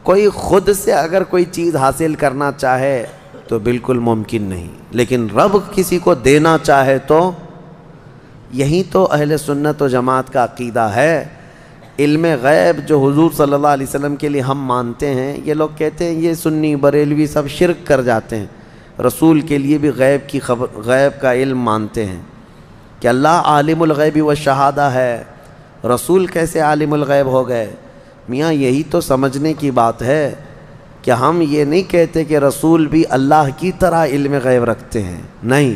کوئی خود سے اگر کوئی چیز حاصل کرنا چاہے تو بالکل ممکن نہیں، لیکن رب کسی کو دینا چاہے تو یہی تو اہل سنت و جماعت کا عقیدہ ہے۔ علم غیب جو حضور صلی اللہ علیہ وسلم کے لیے ہم مانتے ہیں، یہ لوگ کہتے ہیں یہ سنی بریلوی سب شرک کر جاتے ہیں، رسول کے لیے بھی غیب کا علم مانتے ہیں کہ اللہ عالم الغیب والشہادہ ہے، رسول کیسے عالم الغیب ہو گئے؟ میاں یہی تو سمجھنے کی بات ہے کہ ہم یہ نہیں کہتے کہ رسول بھی اللہ کی طرح علم غیب رکھتے ہیں، نہیں،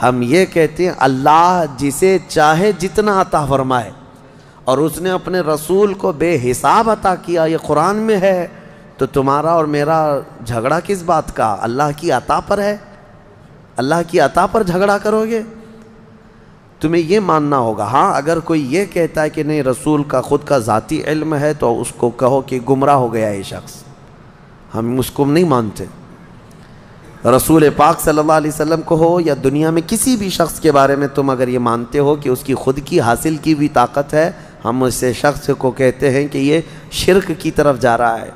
ہم یہ کہتے ہیں اللہ جسے چاہے جتنا عطا فرمائے، اور اس نے اپنے رسول کو بے حساب عطا کیا، یہ قرآن میں ہے، تو تمہارا اور میرا جھگڑا کس بات کا؟ اللہ کی عطا پر ہے، اللہ کی عطا پر جھگڑا کرو گے؟ تمہیں یہ ماننا ہوگا۔ ہاں اگر کوئی یہ کہتا ہے کہ نہیں رسول کا خود کا ذاتی علم ہے تو اس کو کہو کہ گمراہ ہو گیا یہ شخص، ہم اس کو نہیں مانتے۔ رسول پاک صلی اللہ علیہ وسلم کو ہو یا دنیا میں کسی بھی شخص کے بارے میں تم اگر یہ مانتے ہو کہ اس کی خود کی حاصل کی بھی طاقت ہے، ہم اس سے شخص کو کہتے ہیں کہ یہ شرک کی طرف جا رہا ہے۔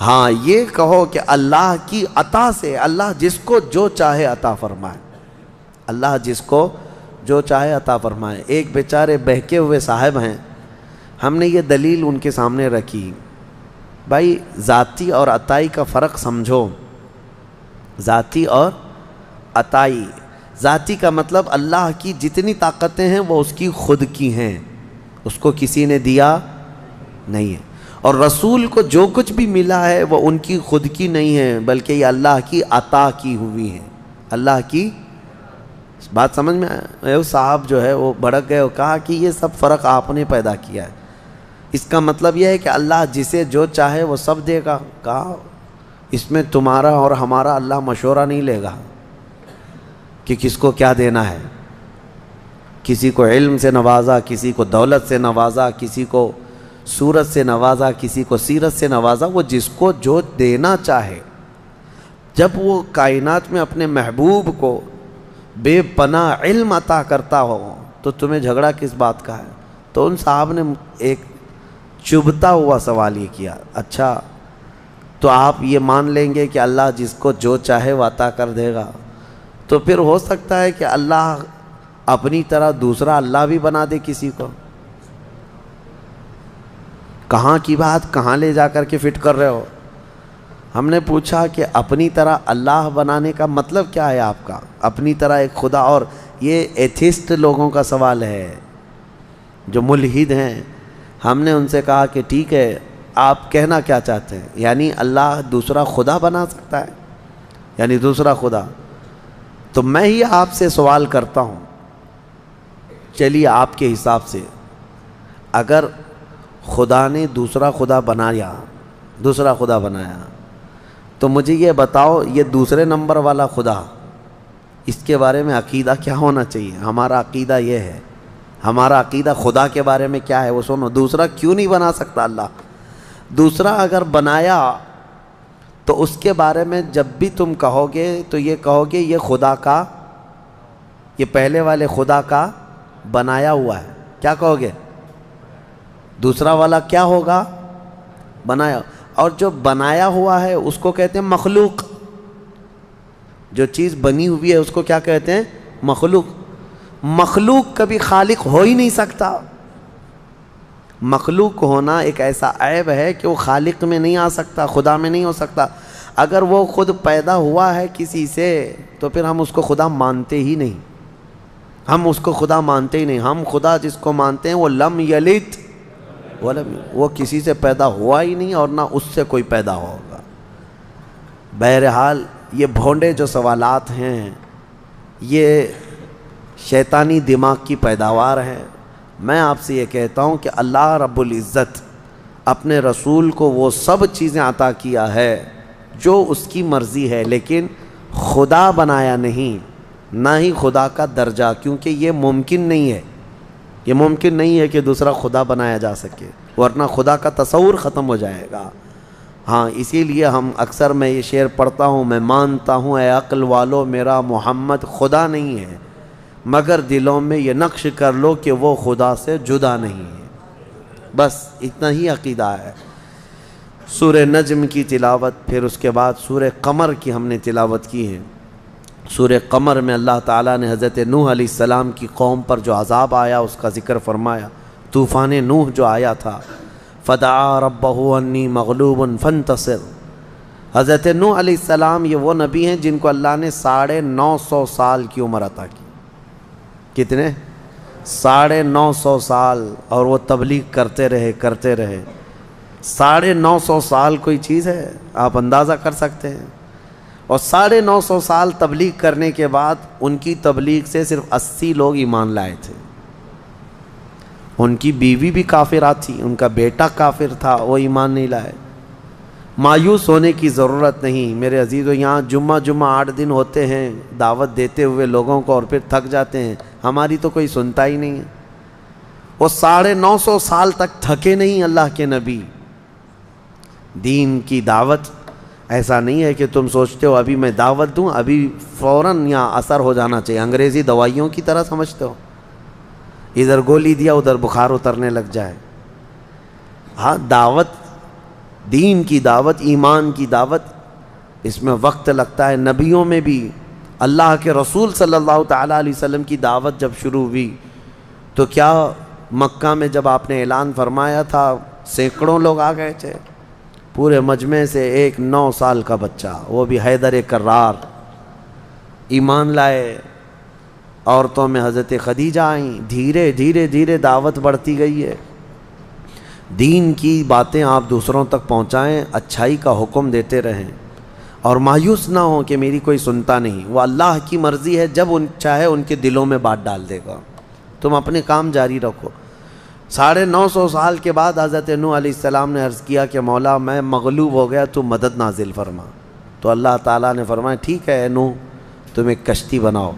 ہاں یہ کہو کہ اللہ کی عطا سے اللہ جس کو جو چاہے عطا فرمائے، اللہ جس کو جو چاہے عطا فرمائے۔ ایک بیچارے بہکے ہوئے صاحب ہیں، ہم نے یہ دلیل ان کے سامنے رکھی، بھائی ذاتی اور عطائی کا فرق سمجھو، ذاتی اور عطائی۔ ذاتی کا مطلب اللہ کی جتنی طاقتیں ہیں وہ اس کی خود کی ہیں، اس کو کسی نے دیا نہیں ہے، اور رسول کو جو کچھ بھی ملا ہے وہ ان کی خود کی نہیں ہے بلکہ یہ اللہ کی عطا کی ہوئی ہیں، اللہ کی۔ بات سمجھ میں آئے؟ صاحب جو ہے وہ بھڑک گئے اور کہا کہ یہ سب فرق آپ نے پیدا کیا ہے، اس کا مطلب یہ ہے کہ اللہ جسے جو چاہے وہ سب دے گا۔ کہا اس میں تمہارا اور ہمارا اللہ مشورہ نہیں لے گا کہ کس کو کیا دینا ہے۔ کسی کو علم سے نوازا، کسی کو دولت سے نوازا، کسی کو صورت سے نوازا، کسی کو سیرت سے نوازا، وہ جس کو جو دینا چاہے۔ جب وہ کائنات میں اپنے محبوب کو بے پناہ علم عطا کرتا ہو تو تمہیں جھگڑا کس بات کا ہے؟ تو ان صاحب نے ایک چبھتا ہوا سوال یہ کیا، اچھا تو آپ یہ مان لیں گے کہ اللہ جس کو جو چاہے وہ عطا کر دے گا، تو پھر ہو سکتا ہے کہ اللہ اپنی طرح دوسرا اللہ بھی بنا دے کسی کو؟ کہاں کی بات کہاں لے جا کر کے فٹ کر رہے ہو؟ ہم نے پوچھا کہ اپنی طرح اللہ بنانے کا مطلب کیا ہے آپ کا؟ اپنی طرح ایک خدا، اور یہ ایتھسٹ لوگوں کا سوال ہے جو ملحد ہیں۔ ہم نے ان سے کہا کہ ٹھیک ہے آپ کہنا کیا چاہتے ہیں؟ یعنی اللہ دوسرا خدا بنا سکتا ہے؟ یعنی دوسرا خدا؟ تو میں ہی آپ سے سوال کرتا ہوں، چلیے آپ کے حساب سے اگر خدا نے دوسرا خدا بنایا تو مجھے یہ بتاؤ یہ دوسرے نمبر والا خدا، اس کے بارے میں عقیدہ کیا ہونا چاہیے؟ ہمارا عقیدہ یہ ہے، ہمارا عقیدہ خدا کے بارے میں کیا ہے وہ سنو۔ دوسرا کیوں نہیں بنا سکتا اللہ؟ دوسرا اگر بنایا تو اس کے بارے میں جب بھی تم کہو گے تو یہ کہو گے یہ خدا کا، یہ پہلے والے خدا کا بنایا ہوا ہے۔ کیا کہو گے؟ دوسرا والا کیا ہوگا؟ بنایا۔ اور جو بنایا ہوا ہے اس کو کہتے ہیں مخلوق۔ جو چیز بنی ہوئی ہے اس کو کیا کہتے ہیں؟ مخلوق۔ مخلوق کبھی خالق ہو ہی نہیں سکتا۔ مخلوق ہونا ایک ایسا عیب ہے کہ وہ خالق میں نہیں آ سکتا، خدا میں نہیں ہو سکتا۔ اگر وہ خود پیدا ہوا ہے کسی سے تو پھر ہم اس کو خدا مانتے ہی نہیں، ہم اس کو خدا مانتے ہی نہیں۔ ہم خدا جس کو مانتے ہیں وہ لم یلد ولم، وہ کسی سے پیدا ہوا ہی نہیں اور نہ اس سے کوئی پیدا ہوگا۔ بہرحال یہ بھونڈے جو سوالات ہیں یہ شیطانی دماغ کی پیداوار ہے۔ میں آپ سے یہ کہتا ہوں کہ اللہ رب العزت اپنے رسول کو وہ سب چیزیں عطا کیا ہے جو اس کی مرضی ہے، لیکن خدا بنایا نہیں، نہ ہی خدا کا درجہ، کیونکہ یہ ممکن نہیں ہے، یہ ممکن نہیں ہے کہ دوسرا خدا بنایا جا سکے، ورنہ خدا کا تصور ختم ہو جائے گا۔ ہاں اسی لیے ہم اکثر میں یہ شعر پڑھتا ہوں، میں مانتا ہوں اے عقل والو میرا محمد خدا نہیں ہے، مگر دلوں میں یہ نقش کر لو کہ وہ خدا سے جدا نہیں ہے۔ بس اتنا ہی عقیدہ ہے۔ سورہ نجم کی تلاوت، پھر اس کے بعد سورہ قمر کی ہم نے تلاوت کی ہے۔ سورہ قمر میں اللہ تعالیٰ نے حضرت نوح علیہ السلام کی قوم پر جو عذاب آیا اس کا ذکر فرمایا، طوفان نوح جو آیا تھا، فدعا ربہ انی مغلوب فانتصر۔ حضرت نوح علیہ السلام یہ وہ نبی ہیں جن کو اللہ نے 950 سال کی عمر عطا کی۔ کتنے؟ 950 سال، اور وہ تبلیغ کرتے رہے 950 سال کوئی چیز ہے؟ آپ اندازہ کر سکتے ہیں۔ اور 950 سال تبلیغ کرنے کے بعد ان کی تبلیغ سے صرف 80 لوگ ایمان لائے تھے۔ ان کی بیوی بھی کافرہ تھی، ان کا بیٹا کافر تھا، وہ ایمان نہیں لائے۔ مایوس ہونے کی ضرورت نہیں میرے عزیزو، یہاں جمعہ 8 دن ہوتے ہیں دعوت دیتے ہوئے لوگوں کو، اور پھر تھک جاتے ہیں، ہماری تو کوئی سنتا ہی نہیں ہے۔ وہ 950 سال تک تھکے نہیں اللہ کے نبی۔ دین کی دعوت ایسا نہیں ہے کہ تم سوچتے ہو ابھی میں دعوت دوں ابھی فوراً یہاں اثر ہو جانا چاہیے، انگریزی دوائیوں کی طرح سمجھتے ہو، ادھر گولی دیا ادھر بخار اترنے لگ جائے۔ ہاں، دعوت، دین کی دعوت، ایمان کی دعوت، اس میں وقت لگتا ہے۔ نبیوں میں بھی اللہ کے رسول صلی اللہ تعالیٰ علیہ وسلم کی دعوت جب شروع ہوئی تو کیا مکہ میں جب آپ نے اعلان فرمایا تھا سینکڑوں لوگ آ گئے تھے، پورے مجمع سے ایک 9 سال کا بچہ، وہ بھی حیدر کرار، ایمان لائے۔ عورتوں میں حضرت خدیجہ آئیں، دھیرے دھیرے دعوت بڑھتی گئی ہے۔ دین کی باتیں آپ دوسروں تک پہنچائیں، اچھائی کا حکم دیتے رہیں، اور مایوس نہ ہوں کہ میری کوئی سنتا نہیں۔ وہ اللہ کی مرضی ہے، جب چاہے ان کے دلوں میں بات ڈال دے گا، تم اپنے کام جاری رکھو۔ 950 سال کے بعد حضرت نوح علیہ السلام نے عرض کیا کہ مولا میں مغلوب ہو گیا، تو مدد نازل فرما۔ تو اللہ تعالیٰ نے فرمایا ٹھیک ہے نوح، تم ایک کشتی بناؤ،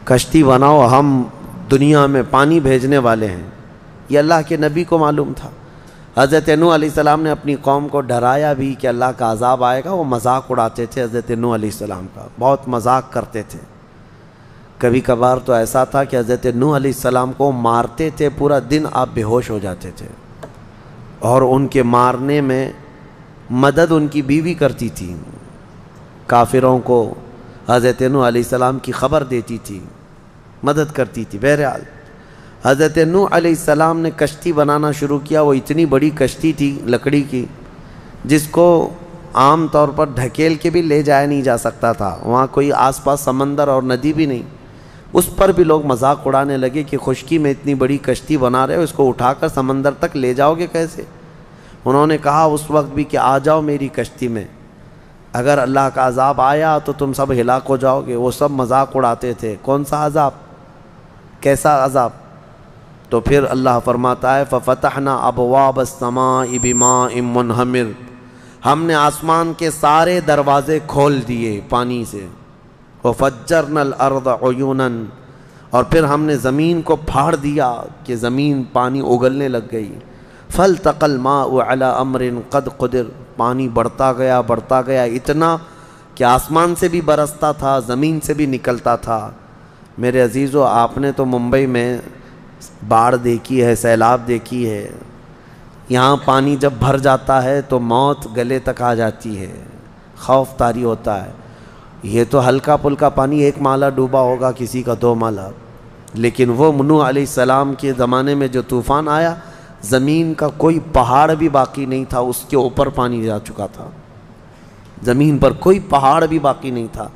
کشتی بناؤ، ہم دنیا میں پانی بھیجنے والے ہیں۔ یہ اللہ کے نبی کو معلوم تھا۔ حضرت نوح علیہ السلام نے اپنی قوم کو ڈرایا بھی کہ اللہ کا عذاب آئے گا۔ وہ مذاق اڑاتے تھے حضرت نوح علیہ السلام کا، بہت مذاق کرتے تھے۔ کبھی کبھار تو ایسا تھا کہ حضرت نوح علیہ السلام کو مارتے تھے، پورا دن آپ بے ہوش ہو جاتے تھے، اور ان کے مارنے میں مدد ان کی بیوی کرتی تھی، کافروں کو حضرت نوح علیہ السلام کی خبر دیتی تھی، مدد کرتی تھی۔ بہرحال حضرت نوح علیہ السلام نے کشتی بنانا شروع کیا۔ وہ اتنی بڑی کشتی تھی لکڑی کی، جس کو عام طور پر ڈھکیل کے بھی لے جایا نہیں جا سکتا تھا، وہاں کوئی آس پاس سمندر اور ندی بھی نہیں۔ اس پر بھی لوگ مذاق اڑانے لگے کہ خشکی میں اتنی بڑی کشتی بنا رہے ہو، اس کو اٹھا کر سمندر تک لے جاؤ گے کیسے؟ انہوں نے کہا اس وقت بھی کہ آ جاؤ میری کشتی میں، اگر اللہ کا عذاب آیا تو تم سب ہلاک ہو جاؤ گے۔ وہ سب مذاق اڑاتے تھے، کون سا عذاب، کیسا عذاب؟ تو پھر اللہ فرماتا ہے فَفَتَحْنَا أَبْوَابَ السَّمَاءِ بِمَاءٍ مُنْهَمِرٍ، ہم نے آسمان کے سارے دروازے کھول دیے پانی سے۔ وَفَجَّرْنَا الْأَرْضَ عُيُونًا، اور پھر ہم نے زمین کو پھاڑ دیا کہ زمین پانی اگلنے لگ گئی۔ فَالْتَقَى الْمَاءُ عَلَى أَمْرٍ قَدْ قُدِرَ، پانی بڑھتا گیا اتنا کہ آسمان سے بھی برستا تھا، زمین سے بھی نکلتا تھا۔ میرے عزیزو، آپ نے تو ممبئی میں باڑھ دیکھی ہے، سیلاب دیکھی ہے، یہاں پانی جب بھر جاتا ہے تو موت گلے تک آ جاتی ہے، خوف طاری ہوتا ہے۔ یہ تو ہلکا پھلکا پانی، 1 مالا ڈوبا ہوگا، کسی کا 2 مالا، لیکن وہ نوح علیہ السلام کے زمانے میں جو طوفان آیا، زمین کا کوئی پہاڑ بھی باقی نہیں تھا، اس کے اوپر پانی جا چکا تھا، زمین پر کوئی پہاڑ بھی باقی نہیں تھا۔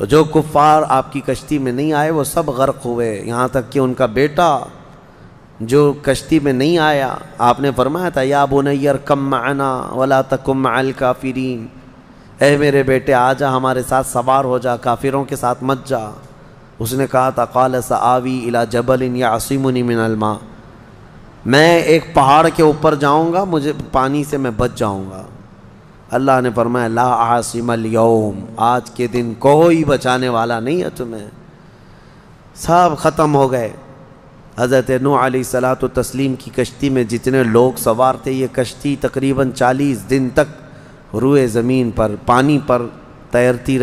جو کفار آپ کی کشتی میں نہیں آئے وہ سب غرق ہوئے، یہاں تک کہ ان کا بیٹا جو کشتی میں نہیں آیا، آپ نے فرمایا تھا یا بنی ارکب معنا ولا تکن مع الکافرین، اے میرے بیٹے آ جا، ہمارے ساتھ سوار ہو جا، کافروں کے ساتھ مت جا۔ اس نے کہا تھا قال سآوی الی جبل یعصمنی من الماء، میں ایک پہاڑ کے اوپر جاؤں گا، مجھے پانی سے میں بچ جاؤں گا۔ اللہ نے فرمایا لا عاصم اليوم، آج کے دن کوئی بچانے والا نہیں ہے تمہیں، سب ختم ہو گئے۔ حضرت نوح علیہ الصلاۃ والتسلیم کی کشتی میں جتنے لوگ سوار تھے، یہ کشتی تقریباً 40 دن تک روئے زمین پر، پانی پر تیرتی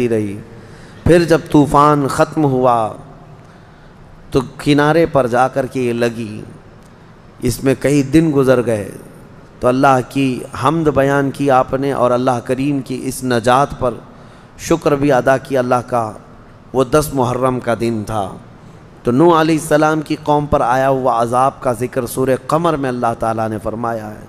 رہی۔ پھر جب طوفان ختم ہوا تو کنارے پر جا کر کے یہ لگی، اس میں کئی دن گزر گئے، تو اللہ کی حمد بیان کی آپ نے، اور اللہ کریم کی اس نجات پر شکر بھی ادا کیا اللہ کا۔ وہ 10 محرم کا دن تھا۔ تو نوح علیہ السلام کی قوم پر آیا ہوا عذاب کا ذکر سورہ قمر میں اللہ تعالیٰ نے فرمایا ہے۔